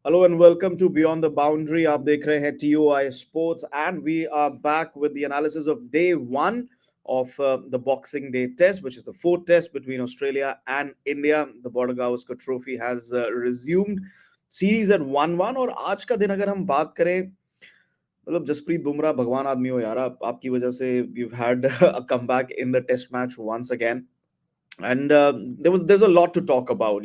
Hello and welcome to Beyond the Boundary. आप देख रहे हैं TOI Sports and we are back with the analysis of day one of the Boxing Day Test, which is the fourth test between Australia and India. The Border Gavaskar Trophy has resumed series at 1-1 और आज का दिन अगर हम बात करें मतलब जसप्रीत बुमराह भगवान आदमी हो यार आपकी वजह से we've had a comeback in the test match once again. And there's a lot to talk about,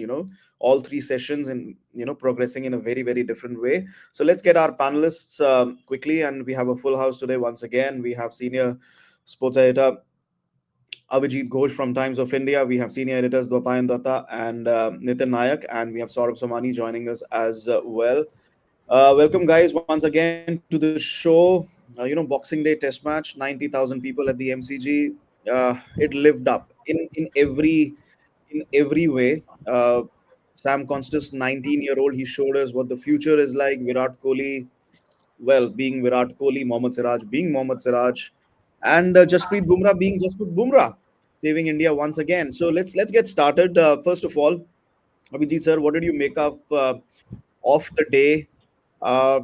all three sessions and progressing in a very different way. So let's get our panelists quickly, and we have a full house today once again. We have senior sports editor Abhijit Ghosh from Times of India. We have senior editors Dwapayan Datta and Nitin Nayak, and we have Saurabh Somani joining us as well. Welcome, guys, once again to the show. Boxing Day Test match, 90,000 people at the MCG. It lived up in every way. Sam Konstas, 19-year-old, he showed us what the future is like. Virat Kohli, well, being Virat Kohli, Mohammed Siraj being Mohammed Siraj, and Jasprit Bumrah being Jasprit Bumrah, saving India once again. So let's get started. First of all, Abhijit sir, what did you make up of the day? Uh,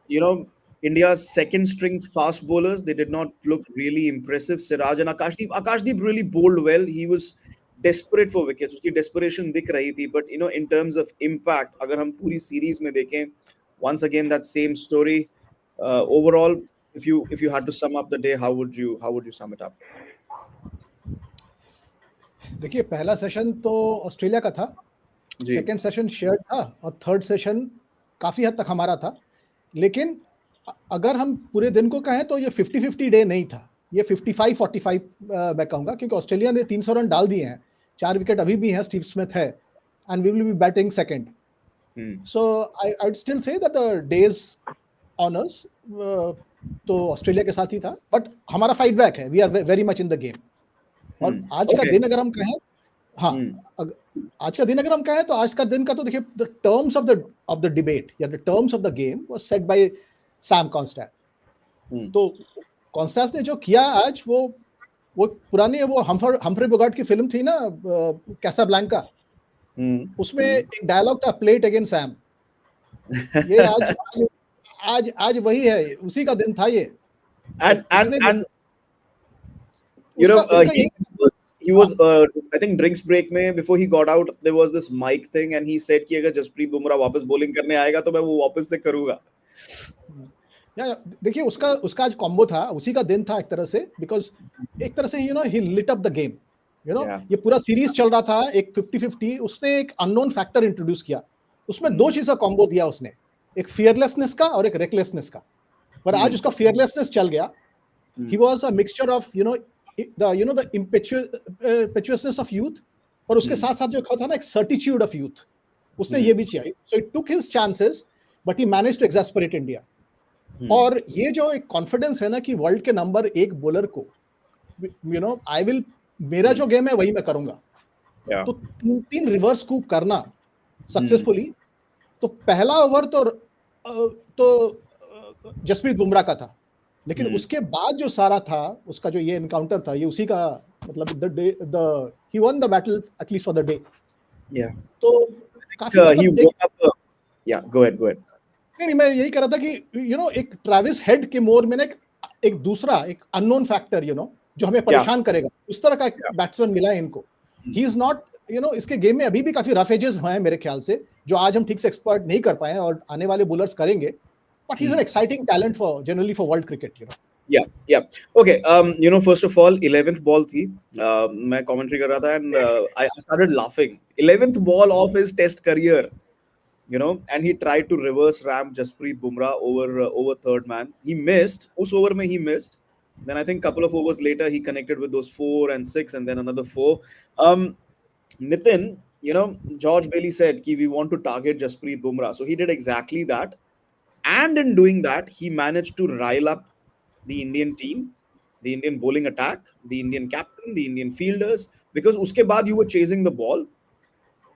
you know, India's second string fast bowlers, they did not look really impressive. Siraj and Akash Deep really bowled well. He was desperate for wickets. Uski desperation dikh rahi thi. But, in terms of impact, agar hum puri series mein dekhen, once again, that same story. Overall, if you had to sum up the day, how would you sum it up? देखिए पहला session तो Australia का था, जी second session share था और third session काफ़ी हद तक हमारा था। लेकिन अगर हम पूरे दिन को कहें तो ये 50-50 डे नहीं था, ये 55-45 मैं कहूँगा, क्योंकि ऑस्ट्रेलिया ने 300 रन डाल दिए हैं, 4 विकेट अभी भी हैं, स्टीव स्मिथ है and we will be batting second. So I would still say that the day's honours तो ऑस्ट्रेलिया के साथ ही था, बट हमारा फाइट बैक है, we are very much in the game. और आज का दिन अगर हम कहें, हाँ, आज का दिन अगर हम कहें तो आज का दिन का तो देखिए the terms of the debate या the terms of the game was set by Sam Konstas. तो कॉन्स्टास ने जो किया आज, वो पुरानी वो हम्फ्री बोगार्ट की फिल्म थी ना, कैसाब्लैंका, उसमें एक डायलॉग था, प्ले इट अगेन सैम। ये आज वही है, उसी का दिन था ये। and he was I think drinks break mein before he got out there was this mic thing and he said कि अगर जसप्रीत बुमराह वापस बॉलिंग करने आएगा तो मैं वो वापस से करूंगा। देखिए उसका आज कॉम्बो था, उसी का दिन था एक तरह से, बिकॉज एक तरह से ही लिट अप द गेम। ये पूरा सीरीज चल रहा था एक 50-50, उसने एक अननोन फैक्टर इंट्रोड्यूस किया, उसमें दो चीज का कॉम्बो दिया उसने, एक फियरलेसनेस का और एक रेकलेसनेस का। पर आज उसका फियरलेसनेस चल गया। He was a mixture of the impetuousness of youth, और उसके साथ साथ जो था ना एक certitude of youth, उसने ये भी किया। So he took his chances, but he managed to exasperate India. और ये जो एक कॉन्फिडेंस है ना कि वर्ल्ड के नंबर 1 बॉलर को मेरा जो गेम है वही मैं करूंगा, तो 3 रिवर्स स्कूप करना सक्सेसफुली। तो पहला ओवर तो जसप्रीत बुमराह का था, लेकिन उसके बाद जो सारा था, उसका जो ये एनकाउंटर था, ये उसी का मतलब he won the battle at least for the day. तो he woke up go ahead. नहीं, मैं यही कह रहा था कि एक ट्रेविस हेड के मोर में एक दूसरा एक अननोन फैक्टर जो हमें परेशान करेगा, उस तरह का एक बैट्समैन मिला है इनको। ही इज नॉट इसके गेम में अभी भी काफी रफ एजेस हैं मेरे ख्याल से, जो आज हम ठीक से एक्सपर्ट नहीं कर पाए और आने वाले बॉलर्स करेंगे, but he's an exciting talent generally for world cricket, Yeah. Okay. First of all, 11th ball थी, मैं commentary कर रहा था and I started laughing. 11th ball of his test career, and he tried to reverse ramp Jasprit Bumrah over third man. He missed. उस over में he missed. Then I think couple of overs later he connected with those 4 and 6 and then another 4. Nitin, George Bailey said कि we want to target Jasprit Bumrah, so he did exactly that. And in doing that, he managed to rile up the Indian team, the Indian bowling attack, the Indian captain, the Indian fielders, because uske baad you were chasing the ball.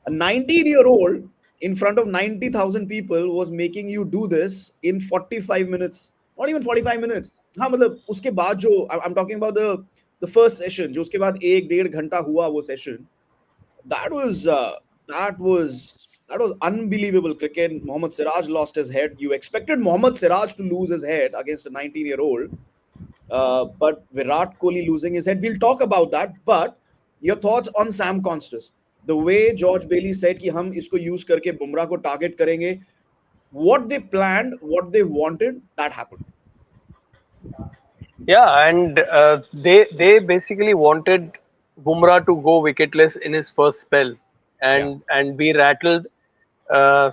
A 19-year-old in front of 90,000 people was making you do this in 45 minutes. Not even 45 minutes. हाँ मतलब उसके बाद जो I'm talking about the first session, जो उसके बाद 1-1.5 घंटा हुआ वो session, that was that was unbelievable cricket. Mohammed Siraj lost his head. You expected Mohammed Siraj to lose his head against a 19-year-old, but Virat Kohli losing his head. We'll talk about that. But your thoughts on Sam Konstas? The way George Bailey said कि हम इसको use करके बुमराह को target करेंगे. What they planned, what they wanted, that happened. Yeah, and they basically wanted Bumrah to go wicketless in his first spell Yeah. and be rattled,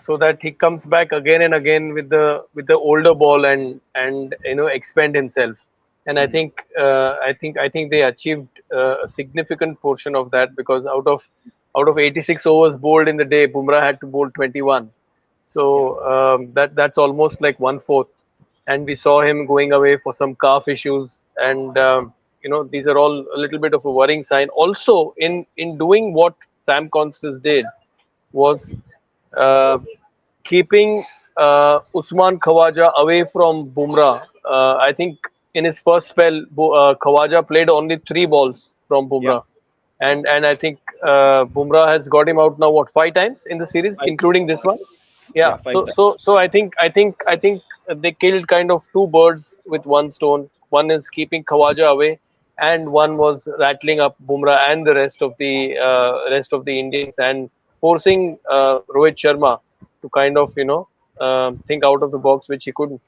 so that he comes back again and again with the older ball and expand himself. And I Hmm. think I think they achieved a significant portion of that, because out of 86 overs bowled in the day, Bumrah had to bowl 21. Yeah. So that's almost like one fourth, and we saw him going away for some calf issues, and these are all a little bit of a worrying sign. Also, in doing what Sam Konstas did was uh, keeping Usman Khawaja away from Bumrah. I think in his first spell, Khawaja played only 3 balls from Yeah. Bumrah, Yeah. and I think Bumrah has got him out now, what, 5 times in the series, Five. including this one. Yeah, Yeah. Five so times. so I think they killed kind of 2 birds with one stone. One is keeping Khawaja away, and one was rattling up Bumrah and the rest of the Indians, and forcing Rohit Sharma to kind of think out of the box, which he couldn't.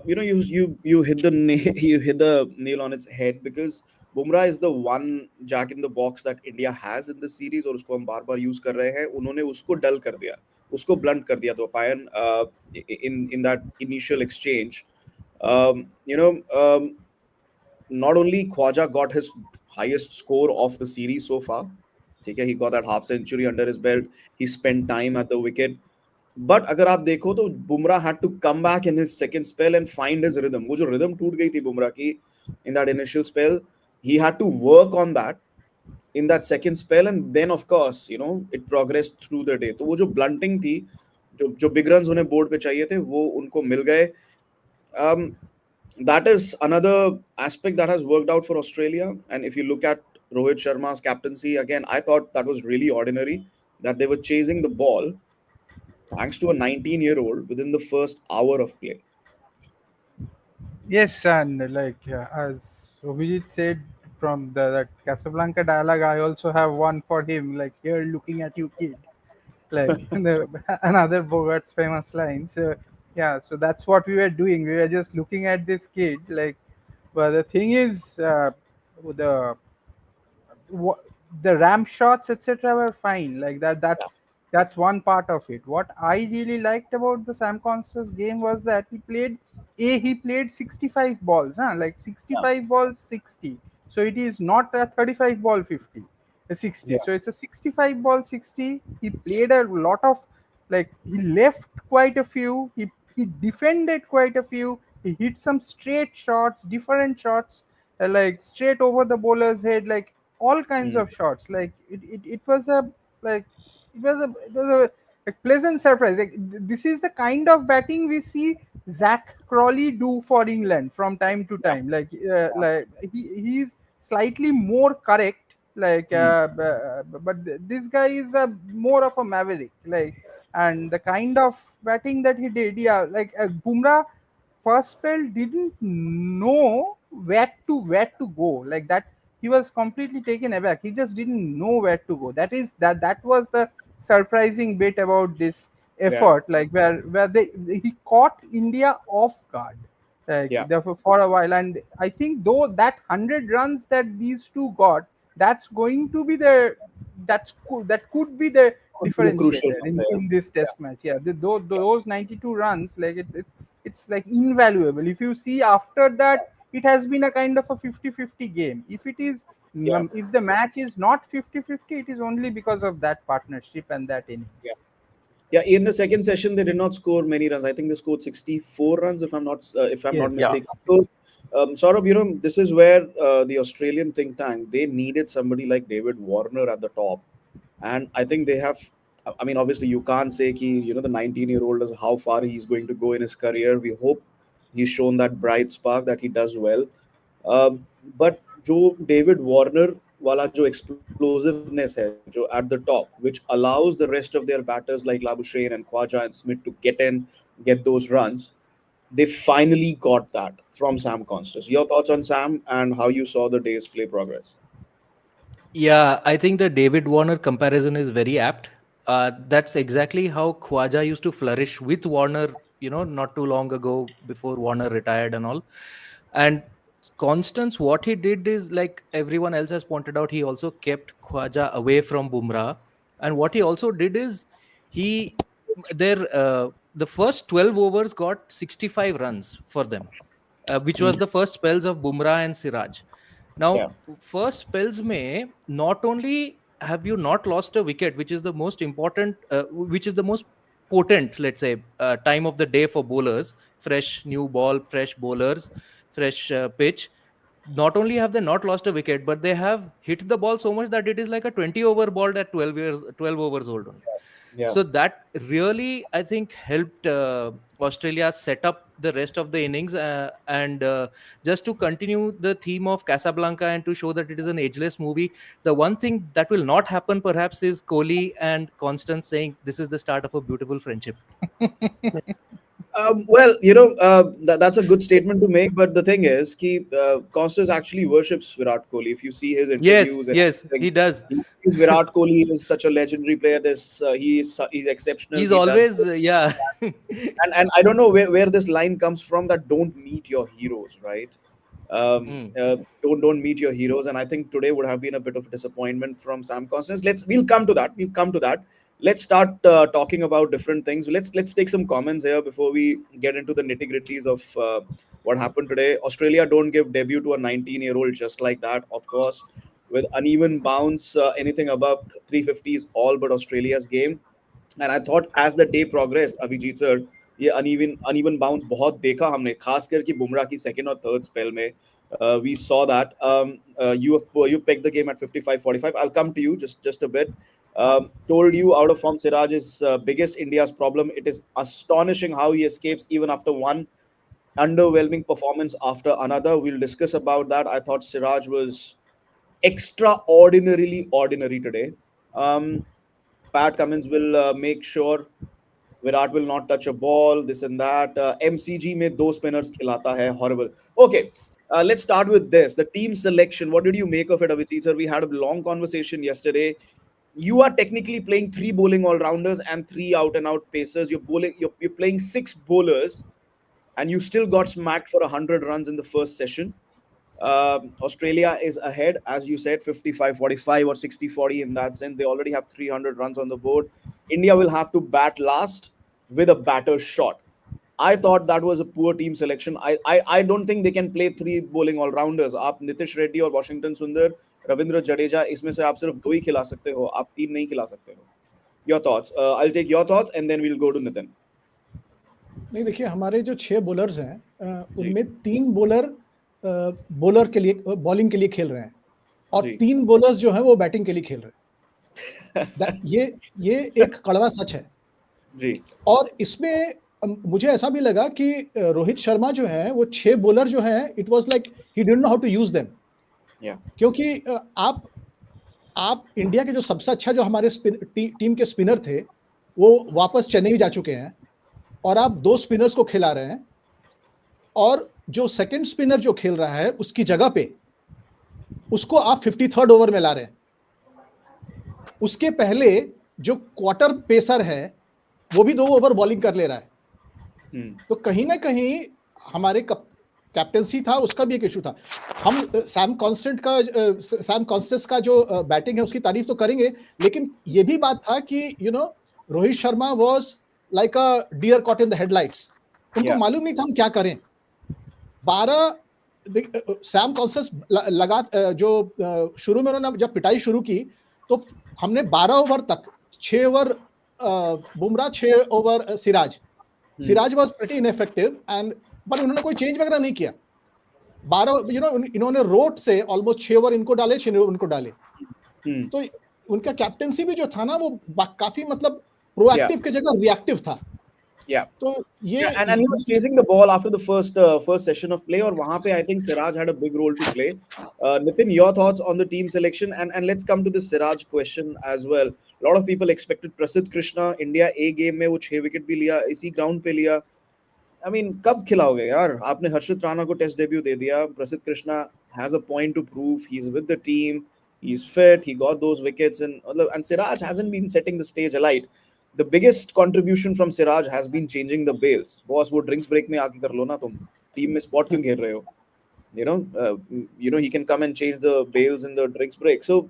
You hit the nail, you hit the nail on its head, because Bumrah is the one jack in the box that India has in the series, और उसको हम बार बार use कर रहे हैं. उन्होंने उसको डल कर दिया, उसको ब्लंट कर दिया. तो पायन in that initial exchange, you know, not only Khwaja got his highest score of the series so far. ठीक है, he got that half century under his belt. He spent time at the wicket. But अगर आप देखो तो Bumrah had to come back in his second spell and find his rhythm. वो जो rhythm टूट गई थी बुमराह की in that initial spell, he had to work on that in that second spell, and then of course it progress through the day. तो वो जो blunting थी, जो जो बिग रन्स उन्हें बोर्ड पे चाहिए थे, वो उनको मिल गए. um, that is another aspect that has worked out for Australia. And if you look at Rohit Sharma's captaincy, again, I thought that was really ordinary, that they were chasing the ball thanks to a 19-year-old within the first hour of play. Yes, and like as Abhijit said from that Casablanca dialogue, I also have one for him. Like, here, looking at you, kid. Like another Bogart's famous line. So yeah, so that's what we were doing. We were just looking at this kid. Like, but the thing is, the wha- the ramp shots etc were fine, like that. That's one part of it. What I really liked about the Sam Konstas game was that he played 65 balls, huh? Like Yeah, 65 balls 60, so it is not a 35 ball 50, a 60, yeah, so it's a 65 ball 60. He played a lot of, like, he left quite a few, he defended quite a few, he hit some straight shots, different shots, like straight over the bowler's head, like all kinds mm, of shots. Like it was a, like, it was a pleasant surprise. Like this is the kind of batting we see Zach Crawley do for England from time to yeah, time. Like he's slightly more correct. Like mm, but this guy is a more of a maverick. Like, and the kind of batting that he did, yeah, like Bumrah first spell didn't know where to go, like that. He was completely taken aback. He just didn't know where to go. That was the surprising bit about this yeah, effort, like where he caught India off guard, like yeah, therefore for a while. And I think though that 100 runs that these two got, that's going to be the, that could be the could be a crucial differentiator number. in this Yeah, test match. Yeah, those 92 runs, like it's like invaluable. If you see after that, it has been a kind of a 50-50 game. If it is, yeah, if the match is not 50-50, it is only because of that partnership and that yeah. innings. Yeah, in the second session, they did not score many runs. I think they scored 64 runs, if I'm not Yes. Yeah. mistaken. So, Saurabh, this is where the Australian think tank, they needed somebody like David Warner at the top, and I think they have. I mean, obviously, you can't say ki, the 19-year-old is how far he's going to go in his career. We hope he's shown that bright spark that he does well. Um, but Joe David Warner, वाला जो explosiveness है जो at the top, which allows the rest of their batters like Labuschagne and Khwaja and Smith to get in, get those runs. They finally got that from Sam Konstas. Your thoughts on Sam and how you saw the day's play progress? Yeah, I think the David Warner comparison is very apt. That's exactly how Khwaja used to flourish with Warner, not too long ago before Warner retired and all. And Constance, what he did is, like everyone else has pointed out, he also kept Khwaja away from Bumrah. And what he also did is he the first 12 overs got 65 runs for them, which was the first spells of Bumrah and Siraj. Yeah, Now, first spells may not only have you not lost a wicket, which is the most important, which is the most potent, let's say, time of the day for bowlers, fresh new ball, fresh bowlers, fresh pitch. Not only have they not lost a wicket, but they have hit the ball so much that it is like a 20 over ball at 12 overs old only. yeah. So that really, I think, helped Australia set up the rest of the innings, and just to continue the theme of Casablanca and to show that it is an ageless movie. The one thing that will not happen perhaps is Kohli and Constance saying this is the start of a beautiful friendship. Well, that's a good statement to make. But the thing is, Konstas actually worships Virat Kohli. If you see his Yes, interviews and yes, everything, he does. he sees Virat Kohli is such a legendary player. He's exceptional. He's He does always yeah. and I don't know where this line comes from, that don't meet your heroes, right? Hmm. Don't meet your heroes, and I think today would have been a bit of a disappointment from Sam Constance. We'll come to that. Let's start talking about different things. Let's take some comments here before we get into the nitty gritties of what happened today. Australia don't give debut to a 19-year-old just like that, of course, with uneven bounce. Anything above 350 is all but Australia's game. And I thought as the day progressed, Abhijit sir, ये uneven bounce बहुत देखा हमने, खास करके बुमराह की second और third spell में. We saw that. You picked the game at 55-45. I'll come to you just a bit. Told you out of form Siraj is biggest India's problem. It is astonishing how he escapes even after one underwhelming performance after another. We'll discuss about that. I thought Siraj was extraordinarily ordinary today. Pat Cummins will make sure Virat will not touch a ball, this and that. MCG में दो spinners खिलाता है, horrible. Okay, let's start with this. The team selection. What did you make of it, Avijit sir? We had a long conversation yesterday. You are technically playing three bowling all-rounders and three out-and-out pacers. You're playing six bowlers, and you still got smacked for 100 runs in the first session. Australia is ahead, as you said, 55-45 or 60-40 in that sense. They already have 300 runs on the board. India will have to bat last with a batter's shot. I thought that was a poor team selection. I don't think they can play three bowling all-rounders. आप नितिश रेड्डी और Washington सुंदर, रविंद्र जडेजा, इसमें से आप सिर्फ दो ही खिला सकते हो, आप तीन नहीं खिला सकते हो. Your thoughts? I'll take your thoughts and then we'll go to Nitin. नहीं, देखिए हमारे जो 6 बॉलर्स हैं उनमें 3 बॉलर के लिए बॉलिंग के लिए खेल रहे हैं और 3 बॉलर्स जो हैं वो बैटिंग के लिए खेल रहे हैं. ये एक कड़वा सच है जी. और इसमें मुझे ऐसा भी लगा कि रोहित शर्मा जो है वो 6 बॉलर जो हैं, it was like he didn't know how to use them. क्योंकि आप इंडिया के जो सबसे अच्छा जो हमारे टीम के स्पिनर थे वो वापस चेन्नई जा चुके हैं और आप 2 स्पिनर्स को खिला रहे हैं और जो सेकंड स्पिनर जो खेल रहा है उसकी जगह पे उसको आप 53rd ओवर में ला रहे हैं. उसके पहले जो क्वार्टर पेसर है वो भी 2 ओवर बॉलिंग कर ले रहा है. तो कहीं ना कहीं हमारे कैप्टेंसी था, उसका भी एक इशू था. हम सैम कॉन्स्टेंस का जो बैटिंग है उसकी तारीफ तो करेंगे, लेकिन ये भी बात था कि Rohit Sharma was like a deer caught in the headlights. उनको मालूम नहीं था हम क्या करें. 12 सैम कॉन्स्टेंस लगा जो शुरू में उन्होंने जब पिटाई शुरू की तो हमने 12 ओवर तक 6 over Bumrah, 6 over Siraj was pretty ineffective and पर उन्होंने कोई चेंज वगैरह नहीं किया. 12 इन्होंने रोट से ऑलमोस्ट 6 ओवर इनको डाले, 6 उनको डाले. तो उनका कैप्टेंसी भी जो था ना वो काफी मतलब प्रोएक्टिव की जगह रिएक्टिव था. Yeah. तो Yeah, ये and he was chasing the ball after the first session of play, or wahan pe I think Siraj had a big role to play. Nitin, your thoughts on the team selection, and let's come to the Siraj question as well. A lot of people expected Prasidh Krishna India A game में वो 6 wicket भी लिया इसी ground पे लिया. I mean, कब खिलाओगे यार? आपने हर्षित राणा को टेस्ट डेब्यू दे दिया. Prasidh Krishna has a point to prove. He's with the team. He's fit. He got those wickets, and Siraj hasn't been setting the stage alight. The biggest contribution from Siraj has been changing the bails. Boss, वो drinks break में आके कर लो ना तुम. Team में spot क्यों घेर रहे हो? You know, he can come and change the bails in the drinks break. So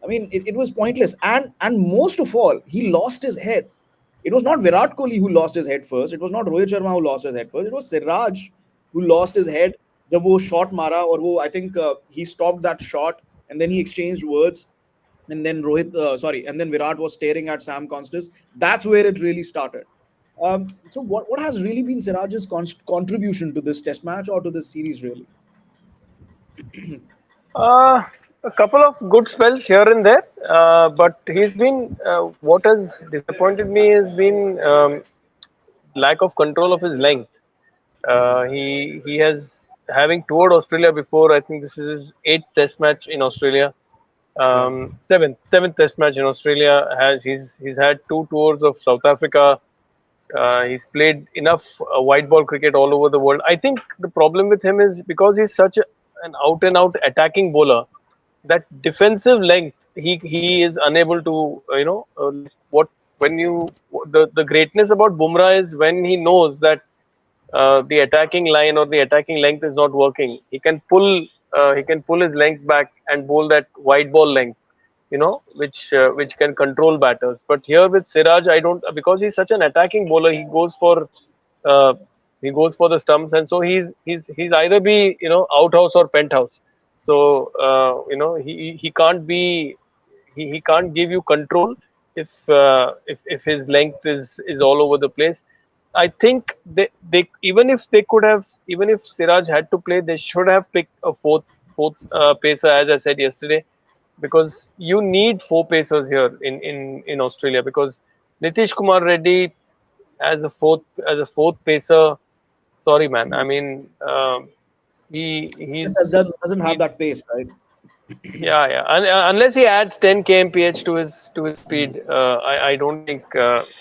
I mean, it was pointless. And most of all, he lost his head. It was not Virat Kohli who lost his head first. It was not Rohit Sharma who lost his head first. It was Siraj who lost his head. जब वो shot मारा और वो I think he stopped that shot and then he exchanged words and then and then Virat was staring at Sam Konstas. That's where it really started. So what has really been Siraj's contribution to this Test match or to this series really? Uh, a couple of good spells here and there, but he's been what has disappointed me has been lack of control of his length. He has having toured Australia before. I think this is his eighth Test match in Australia. Yeah. Seventh Test match in Australia. He's had two tours of South Africa. He's played enough white ball cricket all over the world. I think the problem with him is because he's such an out and out attacking bowler, that defensive length he is unable to what when you the greatness about Bumrah is when he knows that the attacking line or the attacking length is not working, he can pull his length back and bowl that wide ball length, which can control batters. But here with Siraj, I don't, because he's such an attacking bowler, uh, he goes for the stumps, and so he's either be outhouse or penthouse. So he can't be he can't give you control if his length is all over the place. I think they even if Siraj had to play, they should have picked a fourth pacer, as I said yesterday, because you need four pacers here in Australia, because Nitish Kumar Reddy as a fourth pacer, sorry man, I mean Just doesn't have he's that pace, right? yeah. Unless he adds 10 kmph to his speed, I don't think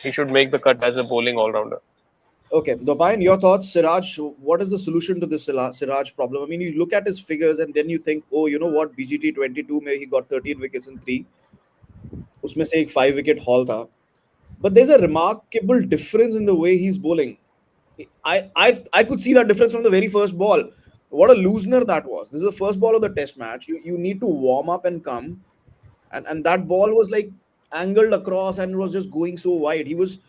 he should make the cut as a bowling all rounder. Okay, Dobayan, your thoughts, Siraj. What is the solution to this Siraj problem? I mean, you look at his figures and then you think, oh, you know what, BGT 22 में he got 13 wickets in three. उसमें से एक 5 wicket haul था. But there's a remarkable difference in the way he's bowling. I could see that difference from the very first ball. What a loosener that was. This is the first ball of the Test match. You need to warm up and come, and that ball was like angled across and it was just going so wide. He was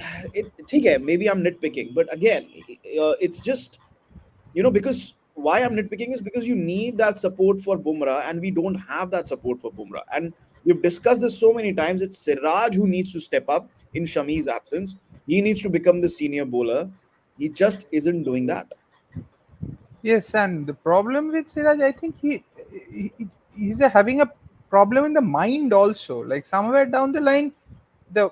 ठीक है, maybe I'm nitpicking, but again, it's just because why I'm nitpicking is because you need that support for Bumrah, and we don't have that support for Bumrah. And we've discussed this so many times. It's Siraj who needs to step up in Shami's absence. He needs to become the senior bowler. He just isn't doing that. Yes, and the problem with Siraj, I think he's having a problem in the mind also. Like somewhere down the line, the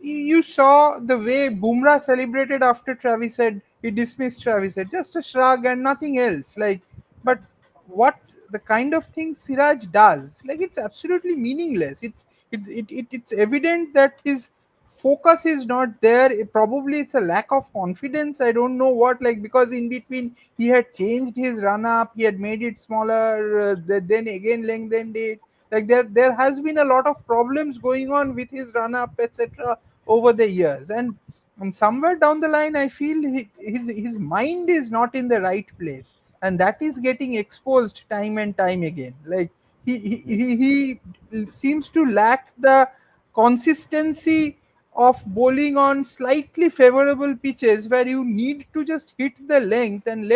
you saw the way Bumrah celebrated after Travis said he dismissed Travis said, just a shrug and nothing else. Like, but what the kind of thing Siraj does, like it's absolutely meaningless. It's evident that his focus is not there. Probably it's a lack of confidence. I don't know what, like, because in between he had changed his run up, he had made it smaller, then again lengthened it. Like there has been a lot of problems going on with his run up, etc., over the years, and somewhere down the line, I feel his mind is not in the right place, and that is getting exposed time and time again. Like he seems to lack the consistency of bowling on slightly favorable pitches where you need to just hit the length and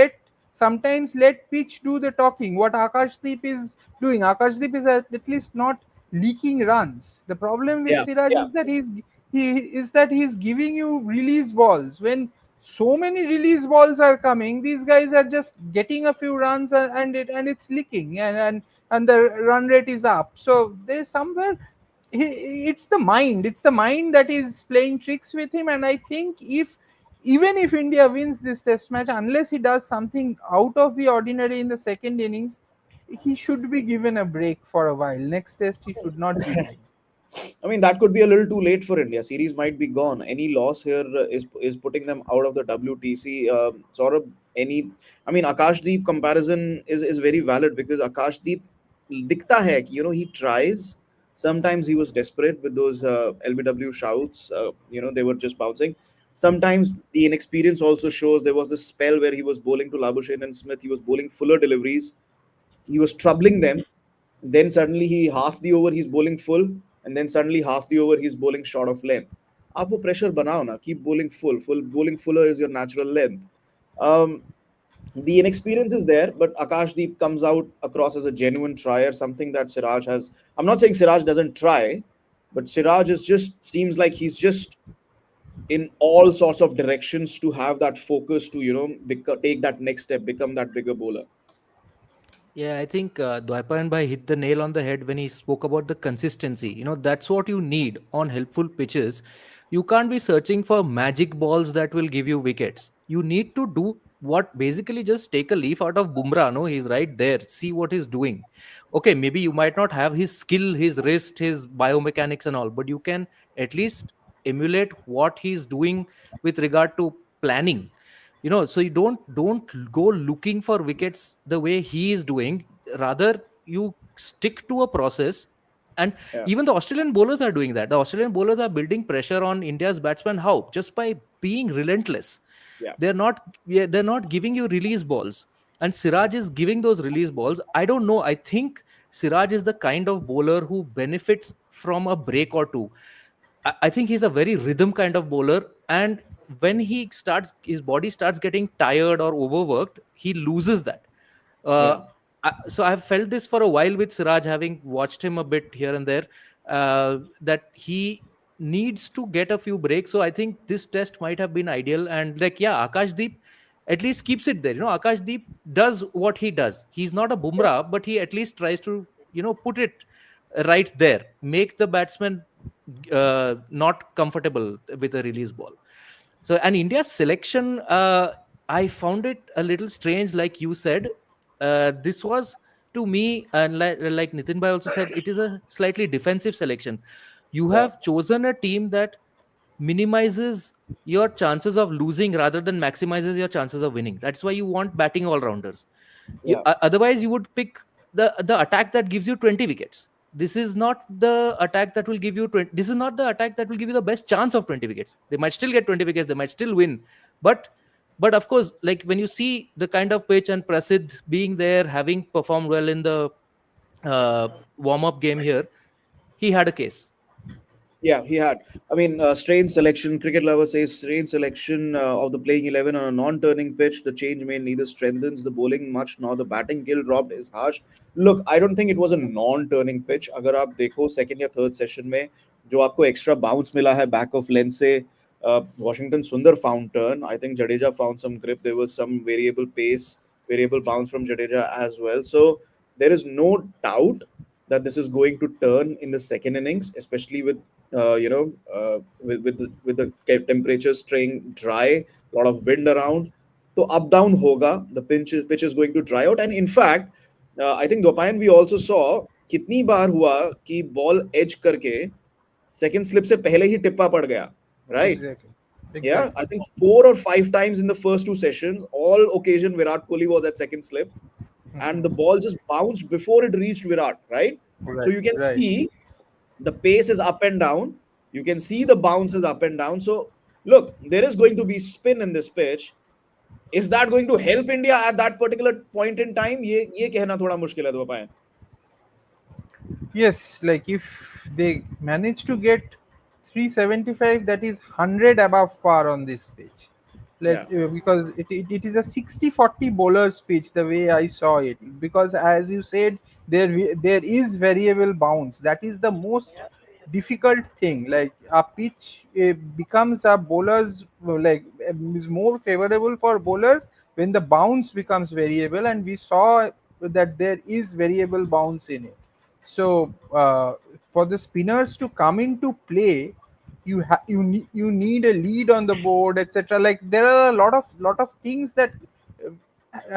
sometimes let pitch do the talking. What Akash Deep is doing, Akash Deep is at least not leaking runs. The problem with Yeah, Siraj yeah. is that he's giving you release balls. When so many release balls are coming, these guys are just getting a few runs, and it's leaking, and the run rate is up. So there's somewhere it's the mind. It's the mind that is playing tricks with him. And I think if even if India wins this test match, unless he does something out of the ordinary in the second innings, he should be given a break for a while. Next test, he should not be playing. I mean, that could be a little too late for India. Series might be gone. Any loss here is putting them out of the WTC. Sort of any. I mean, Akash Deep comparison is very valid because Akash Deep dikta hai ki, he tries. Sometimes he was desperate with those LBW shouts. They were just bouncing. Sometimes the inexperience also shows. There was this spell where he was bowling to Labuschagne and Smith. He was bowling fuller deliveries. He was troubling them. Then suddenly he half the over he's bowling full, and then suddenly half the over he's bowling short of length. आप वो pressure बनाओ ना, keep bowling full bowling fuller is your natural length. Um, the inexperience is there, but Akash Deep comes out across as a genuine trier, something that Siraj has. I'm not saying Siraj doesn't try, but Siraj is just seems like he's just in all sorts of directions to have that focus to take that next step, become that bigger bowler. Yeah, I think Dwaipayan Bhai hit the nail on the head when he spoke about the consistency. That's what you need on helpful pitches. You can't be searching for magic balls that will give you wickets. You need to do what basically just take a leaf out of Bumrah. No, he's right there. See what he's doing. Okay, maybe you might not have his skill, his wrist, his biomechanics, and all, but you can at least emulate what he's doing with regard to planning. So you don't go looking for wickets the way he is doing. Rather, you stick to a process. And Yeah, even the Australian bowlers are doing that. The Australian bowlers are building pressure on India's batsmen. How? Just by being relentless. yeah, They're not giving you release balls, and Siraj is giving those release balls. I don't know, I think Siraj is the kind of bowler who benefits from a break or two. I think he's a very rhythm kind of bowler, and when his body starts getting tired or overworked, he loses that. Uh, yeah. so I've felt this for a while with Siraj, having watched him a bit here and there, that he needs to get a few breaks. So I think this test might have been ideal. And like, yeah, Akash Deep at least keeps it there. Akash Deep does what he does. He's not a Bumrah, but he at least tries to, put it right there, make the batsman not comfortable with a release ball. So, and India's selection, I found it a little strange, like you said. This was to me, and like Nitin Bhai also said, it is a slightly defensive selection. You Yeah, have chosen a team that minimizes your chances of losing rather than maximizes your chances of winning. That's why you want batting all rounders. yeah, Otherwise, you would pick the attack that gives you 20 wickets. This is not the attack that will give you 20. This is not the attack that will give you the best chance of 20 wickets. They might still get 20 wickets. They might still win, but of course, like when you see the kind of pitch and Prasidh being there, having performed well in the warm up game here, he had a case. yeah. He had. I mean, strange selection. Cricket lover says strange selection of the playing 11 on a non-turning pitch. The change made neither strengthens the bowling much nor the batting. Gill dropped is harsh. Look, I don't think it was a non-turning pitch. अगर आप देखो second या third session में जो आपको extra bounce मिला है back of length से Washington Sundar found turn. I think Jadeja found some grip. There was some variable pace, variable bounce from Jadeja as well. So there is no doubt that this is going to turn in the second innings, especially with with the temperature staying dry, a lot of wind around. So up down hoga, the pitch is going to dry out. And in fact, I think Dopayan we also saw कितनी बार हुआ कि ball edge करके second slip से पहले ही टिप्पा पड़ गया, right? Exactly. Yeah, Exactly. I think 4 or 5 times in the first two sessions, all occasion Virat Kohli was at second slip, and the ball just bounced before it reached Virat, right? So Right. you can Right. see the pace is up and down. You can see the bounce is up and down. So look, there is going to be spin in this pitch. Is that going to help India at that particular point in time? ये कहना थोड़ा मुश्किल है, दोपायन. Yes, like if they manage to get 375, that is 100 above par on this pitch. Yeah, Because it is a 60-40 bowler's pitch the way I saw it. Because as you said, there is variable bounce. That is the most difficult thing. Like a pitch becomes a bowler's is more favorable for bowlers when the bounce becomes variable, and we saw that there is variable bounce in it. So for the spinners to come into play, you need a lead on the board, etc. Like there are a lot of things that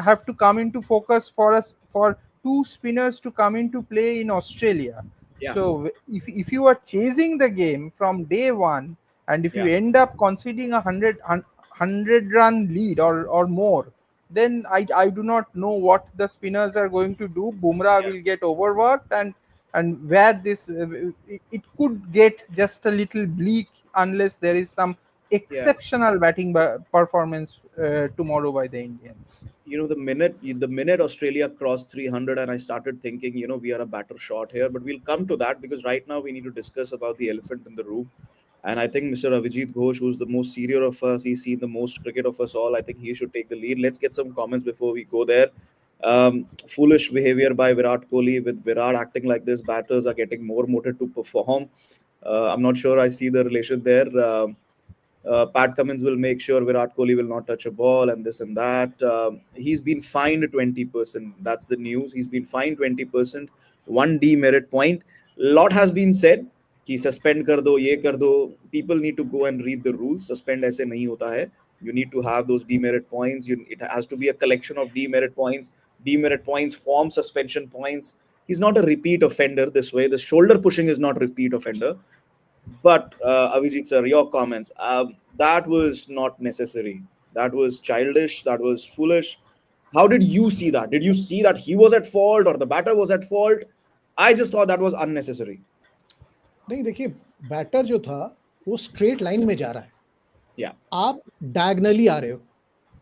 have to come into focus for us, for two spinners to come into play in Australia. Yeah, So if you are chasing the game from day one, and if you yeah, end up conceding a 100 run lead or more, then I do not know what the spinners are going to do. Bumrah yeah, will get overworked, and where this it could get just a little bleak unless there is some yeah. exceptional batting performance tomorrow by the Indians. The minute Australia crossed 300, and I started thinking, we are a batter short here. But we'll come to that, because right now we need to discuss about the elephant in the room. And I think Mr. Avijit Ghosh, who's the most senior of us, he's seen the most cricket of us all. I think he should take the lead. Let's get some comments before we go there. Foolish behavior by Virat Kohli. With Virat acting like this, batters are getting more motivated to perform. I'm not sure I see the relation there. Pat Cummins will make sure Virat Kohli will not touch a ball, and this and that. He's been fined 20%. That's the news. He's been fined 20%. One demerit point. Lot has been said कि suspend कर दो, ये कर दो. People need to go and read the rules. Suspend ऐसे नहीं होता है. You need to have those demerit points. It has to be a collection of demerit points. Demerit points form suspension points. He's not a repeat offender this way. The shoulder pushing is not repeat offender. But Avijit sir, your comments. That was not necessary. That was childish. That was foolish. How did you see that? Did you see that he was at fault or the batter was at fault? I just thought that was unnecessary. नहीं देखिए, batter जो था वो straight line में जा रहा है, Yeah. आप डायगनली आ रहे हो,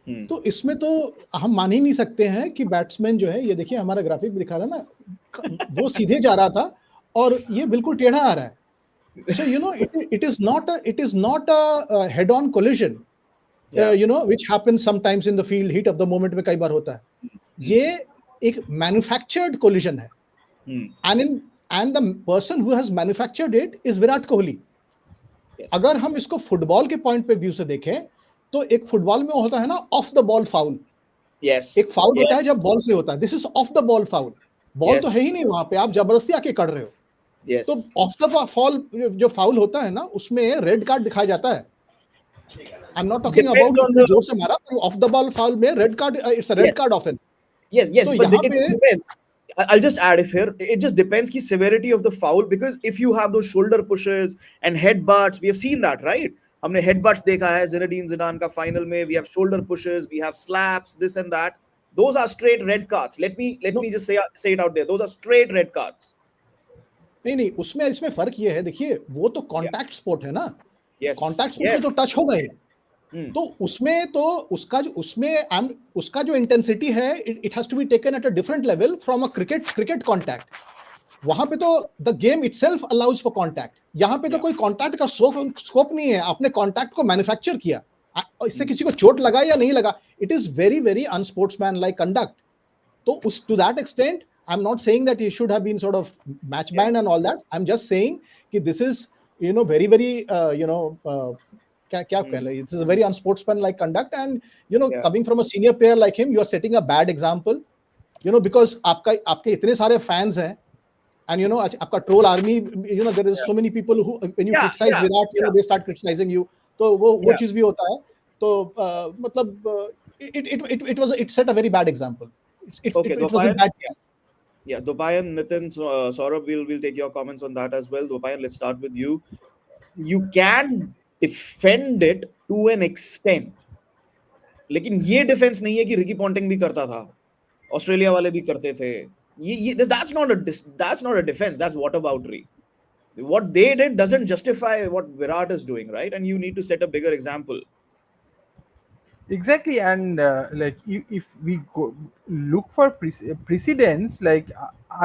Hmm. तो इसमें तो हम मान ही नहीं सकते हैं कि बैट्समैन जो है, ये देखिए हमारा ग्राफिक दिखा रहा है ना, वो सीधे जा रहा था और ये बिल्कुल टेढ़ा आ रहा है. So it is not a head on collision, which happens sometimes in the field. Heat of the moment में कई बार होता है. ये एक manufactured collision है. And the person who has manufactured it is Virat Kohli. Yes. अगर हम इसको फुटबॉल के पॉइंट पे व्यू से देखें तो एक फुटबॉल में होता है ना of the ball foul. Yes. एक फाउल होता है जब बॉल से होता है. This is of the ball foul. Ball तो है ही नहीं वहां पे, आप जबरदस्ती आके कर रहे हो. Yes. तो ऑफ द फॉल जो फाउल होता है ना, उसमें रेड कार्ड दिखाया जाता है. आई am not talking Depends on about the- जोर से मारा, ऑफ द बॉल फाउल में red card, it's a red Yes. Card offence. Yes, So but यहाँ it पे depends. I'll just add if here it just depends the severity of the foul, because if you have those shoulder pushes and headbutts, we have seen that, right? हमने headbutts देखा है Zinedine Zidane का final में. We have shoulder pushes, we have slaps, this and that. Those are straight red cards. Let me just say it out there. Those are straight red cards. नहीं, उसमें इसमें फर्क ये है, देखिए वो तो कॉन्टैक्ट स्पोर्ट है ना. Yes. Contact sport Yes. में तो टच हो गए. तो उसमें तो उसका जो इंटेंसिटी है, it has to be taken at a different level from a cricket contact. वहां पे तो the game itself allows for contact. यहाँ पे तो कोई कॉन्टैक्ट का स्कोप नहीं है. आपने कॉन्टैक्ट को मैन्युफैक्चर किया, इससे किसी को चोट लगा या नहीं लगा, it is very very unsportsman like conduct. तो उस to that extent I am not saying that he should have been sort of match banned and all that. I am just saying कि दिस इज वेरी वेरी क्या कह रहे हैं, it's a very अनस्पोर्ट्समैन-like conduct, and coming from a senior player like him, you are setting a bad example, because आपके इतने सारे fans हैं, and आपका troll army, there is so many people who, when you criticize Virat, they start criticizing you. तो वो चीज भी होता है. तो मतलब it set a very bad example. It was a bad case. Yeah, Dopayan, Nitin, Saurabh, we'll take your comments on that as well. Dopayan, let's start with you. You can defend it to an extent, लेकिन ये defence नहीं है कि Ricky Ponting भी करता था, Australia वाले भी करते थे. That's not a defense. That's whataboutery. What they did doesn't justify what Virat is doing, right? And you need to set a bigger example. Exactly, and like if we go look for precedents, like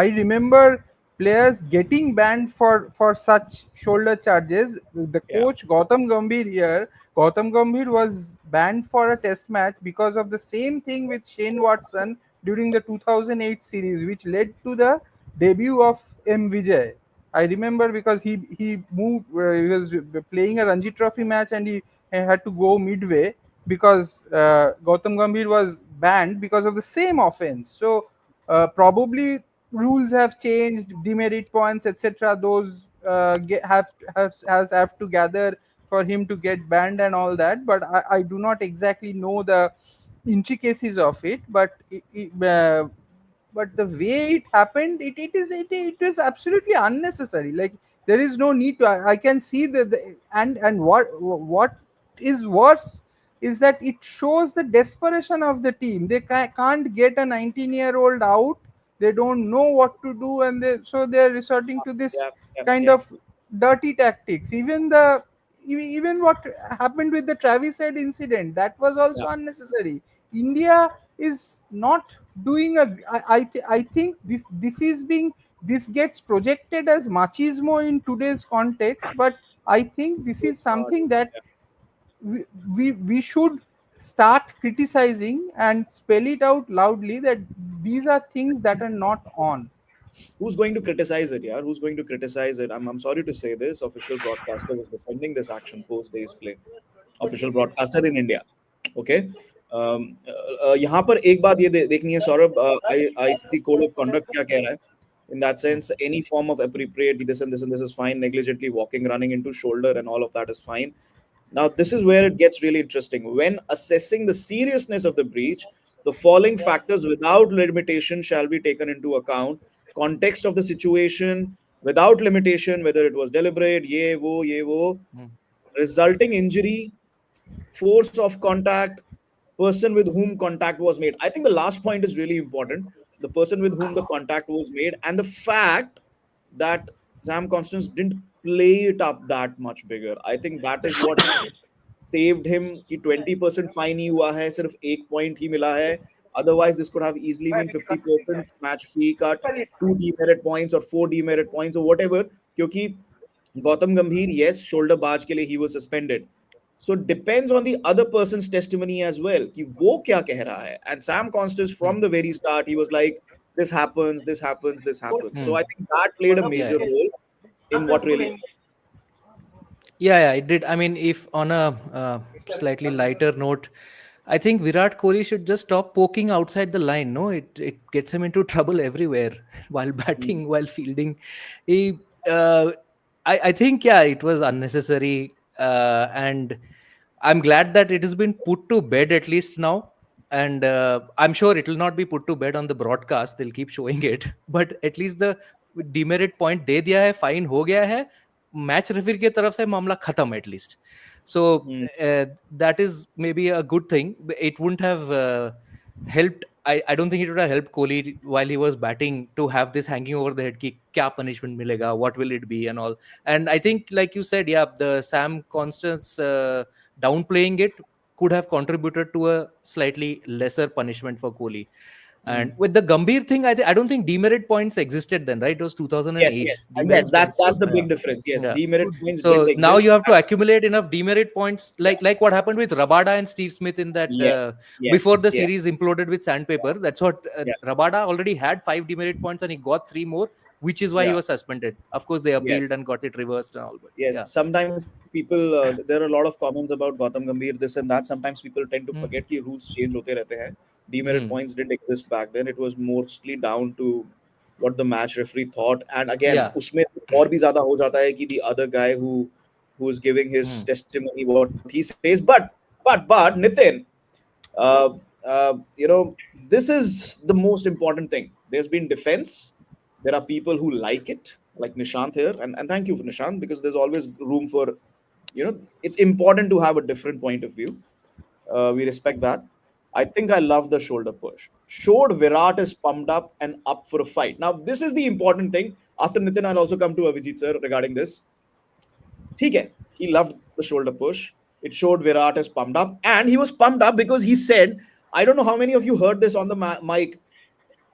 I remember players getting banned for such shoulder charges. The coach Gautam Gambhir was banned for a test match because of the same thing with Shane Watson during the 2008 series, which led to the debut of M. Vijay. I remember because he moved, he was playing a Ranji Trophy match and he had to go midway because Gautam Gambhir was banned because of the same offense. So probably rules have changed, demerit points, etc. Those have to gather for him to get banned and all that. But I do not exactly know the intricacies of it. But the way it happened, it is absolutely unnecessary. Like, there is no need to. I can see and what is worse is that it shows the desperation of the team. They can't get a 19-year-old out. They don't know what to do, and they're resorting to this Yeah, yeah, kind yeah, of dirty tactics. Even what happened with the Travis Head incident, that was yeah. also unnecessary. India is not doing a. I think this gets projected as machismo in today's context, but I think this Oh is God. something that Yeah. we should start criticizing and spell it out loudly, that these are things that are not on. Who's going to criticize it? Yeah, who's going to criticize it? I'm sorry to say this. Official broadcaster was defending this action post day's play. Official broadcaster in India. Okay. यहाँ पर एक बात ये देखनी है Saurabh, ICC code of conduct क्या कह रहा है. In that sense, any form of appropriate this and this and this is fine. Negligently walking, running into shoulder, and all of that is fine. Now, this is where it gets really interesting. When assessing the seriousness of the breach, the following factors without limitation shall be taken into account: context of the situation, without limitation, whether it was deliberate, ye wo, Hmm. resulting injury, force of contact, person with whom contact was made. I think the last point is really important. The person with whom the contact was made, and the fact that Sam Constance didn't play it up that much bigger. I think that is what saved him. कि 20% fine ही हुआ है, सिर्फ एक point ही मिला है. Otherwise, this could have easily been 50% match fee cut, 2 demerit points or 4 demerit points or whatever. क्योंकि गौतम गंभीर, yes, shoulder barge के लिए he was suspended. So depends on the other person's testimony as well कि वो क्या कह रहा है. And Sam Konstas from the very start he was like, this happens, this happens, this happens. So Hmm. I think that played a Yeah. major role in what really. Yeah, it did. I mean, if on a slightly lighter note, I think Virat Kohli should just stop poking outside the line. No, it gets him into trouble everywhere while Hmm. batting, while fielding. He, I think, yeah, it was unnecessary, and I'm glad that it has been put to bed at least now. And I'm sure it will not be put to bed on the broadcast. They'll keep showing it, but at least the demerit point दे दिया है, fine हो गया है, match referee की तरफ से मामला खत्म at least. So Hmm. That is may be a good thing. It wouldn't have helped. I don't think it would have helped Kohli while he was batting to have this hanging over the head ki kya punishment milega, what will it be and all. And I think, like you said, yeah, the Sam Constance downplaying it could have contributed to a slightly lesser punishment for Kohli. And with the Gambhir thing, I don't think demerit points existed then, right? It was Yes, 2008. yes, Demerit yes. That's points. that's the Yeah. big difference. Yes, Yeah. demerit points didn't So now exist. you have to accumulate enough demerit points, Yeah. like what happened with Rabada and Steve Smith in that Yes, yes, before the yeah, series imploded with sandpaper. That's what yeah, Rabada already had 5 demerit points and he got 3 more, which is why he yeah. was suspended. Of course, they appealed Yes, and got it reversed and all. But yes. yeah. Sometimes people, there are a lot of comments about Gautam Gambhir, this and that. Sometimes people tend to Hmm. forget कि rules change होते रहते हैं. Demerit Hmm. points didn't exist back then. It was mostly down to what the match referee thought. And again, Yeah. उसमें और भी ज़्यादा हो जाता है कि the other guy who is giving his Hmm. testimony, what he says. But Nitin, uh, this is the most important thing. There's been defense. There are people who like it, like Nishant here, and thank you for Nishant, because there's always room for, it's important to have a different point of view. We respect that. I think I love the shoulder push. Showed Virat is pumped up and up for a fight. Now, this is the important thing. After Nitin, I'll also come to Avijit sir regarding this. Okay, he loved the shoulder push. It showed Virat is pumped up, and he was pumped up because he said, I don't know how many of you heard this on the mic.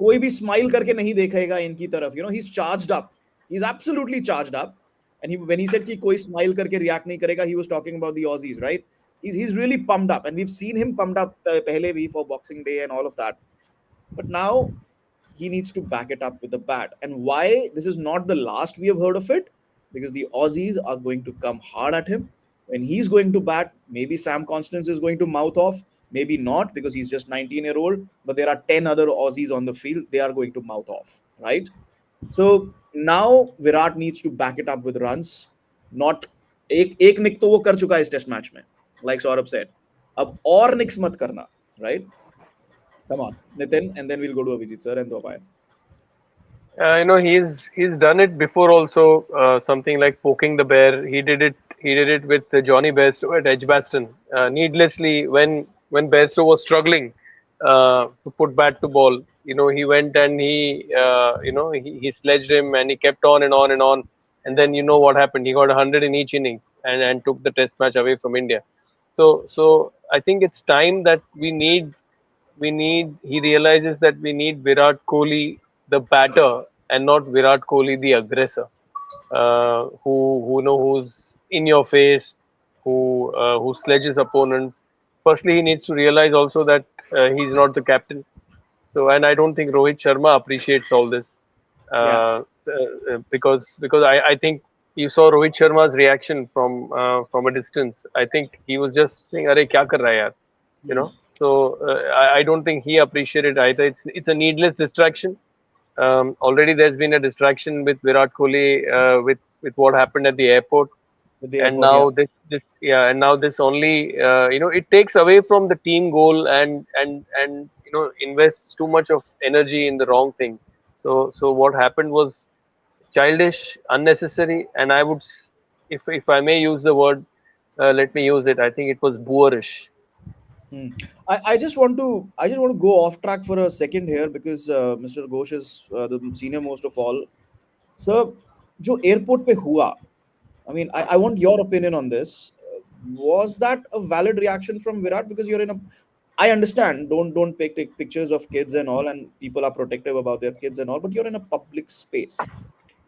कोई भी smile करके नहीं देखेगा इनकी तरफ. He's charged up. He's absolutely charged up. And when he said कि कोई smile करके react नहीं करेगा, he was talking about the Aussies, right? He's really pumped up, and we've seen him pumped up पहले भी for Boxing Day and all of that. But now he needs to back it up with the bat. And why this is not the last we have heard of it? Because the Aussies are going to come hard at him. When he's going to bat, maybe Sam Constance is going to mouth off, maybe not, because he's just 19-year-old. But there are 10 other Aussies on the field. They are going to mouth off. right? So now Virat needs to back it up with runs. Not एक निक तो वो कर चुका है इस test match में, like Saurabh said. अब और निक्स मत करना, right? Come on, Nitin, and then we'll go to Avijit sir and Dopai. He's done it before also. Something like poking the bear. He did it with Johnny Bairstow at Edgbaston. Needlessly, when Bairstow was struggling to put bat to ball, he went and he sledged him and he kept on and on and on. And then you know what happened. He got 100 in each innings and took the Test match away from India. So I think it's time that he realizes that we need Virat Kohli the batter and not Virat Kohli the aggressor, who's in your face, who sledges opponents. Firstly, he needs to realize also that he's not the captain. So, and I don't think Rohit Sharma appreciates all this, Yeah. because I think you saw Rohit Sharma's reaction from a distance. I think he was just saying, "Arey, kya kar raha hai yaar?" you Hmm. know. So I don't think he appreciated either. It's a needless distraction. Already there's been a distraction with Virat Kohli with what happened at the airport, With the and airport, yeah. now this only it takes away from the team goal and invests too much of energy in the wrong thing. So what happened was childish, unnecessary, and if I may use the word, let me use it. I think it was boorish. Hmm. I just want to go off track for a second here because Mr. Ghosh is the senior most of all. Sir, जो airport पे हुआ, I mean, I want your opinion on this. Was that a valid reaction from Virat? Because you're in a, I understand, don't take pictures of kids and all, and people are protective about their kids and all, but you're in a public space